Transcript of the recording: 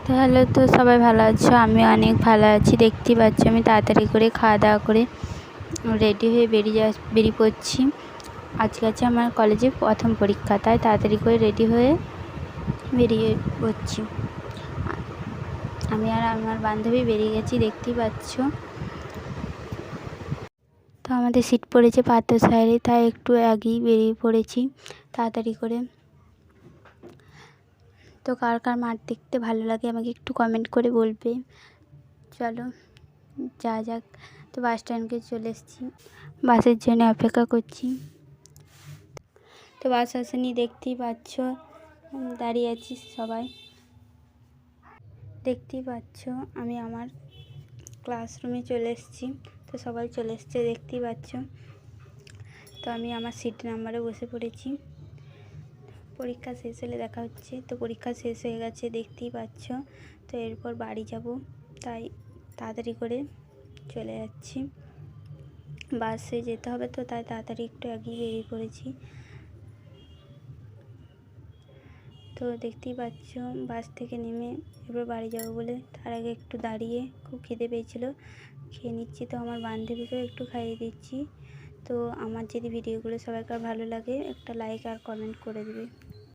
তো হ্যালো, তো সবাই ভালো আছো? আমি অনেক ভালো আছি। দেখতেই পাচ্ছি আমি তাড়াতাড়ি করে খাওয়া দাওয়া করে রেডি হয়ে বেরিয়ে পড়ছি। আজকে আছে আমার কলেজে প্রথম পরীক্ষা, তাই তাড়াতাড়ি করে রেডি হয়ে বেরিয়ে পড়ছি। আমি আর আমার বান্ধবী বেরিয়ে গেছি, দেখতেই পাচ্ছ। তো আমাদের সিট পড়েছে পাত্র সাইডে, তাই একটু আগেই বেরিয়ে পড়েছি তাড়াতাড়ি করে। তো কার কার মাঠ দেখতে ভালো লাগে আমাকে একটু কমেন্ট করে বলবে। চলো যাক। তো বাস স্ট্যান্ডকে চলে এসেছি, বাসের জন্য অপেক্ষা করছি। তো বাস আসেনি, দেখতেই পাচ্ছ দাঁড়িয়ে আছি সবাই। দেখতেই পাচ্ছ আমি আমার ক্লাসরুমে চলে এসেছি। তো সবাই চলে এসছে, দেখতেই পাচ্ছ। তো আমি আমার সিট নাম্বারে বসে পড়েছি। পরীক্ষা শেষ হলে দেখা হচ্ছে। তো পরীক্ষা শেষ হয়ে গেছে, দেখতেই পাচ্ছ। তো এরপর বাড়ি যাব, তাই তাড়াতাড়ি করে চলে যাচ্ছি। বাসে যেতে হবে, তো তাই তাড়াতাড়ি একটু আগেই বেরিয়ে পড়েছি। তো দেখতেই পাচ্ছ বাস থেকে নেমে এবার বাড়ি যাব বলে তার আগে একটু দাঁড়িয়ে খুব খিদে পেয়েছিল, খেয়ে নিচ্ছি। তো আমার বান্ধবীকেও একটু খাইয়ে দিচ্ছি। তো আমার যদি ভিডিওগুলো সবাইকার ভালো লাগে একটা লাইক আর কমেন্ট করে দেবে।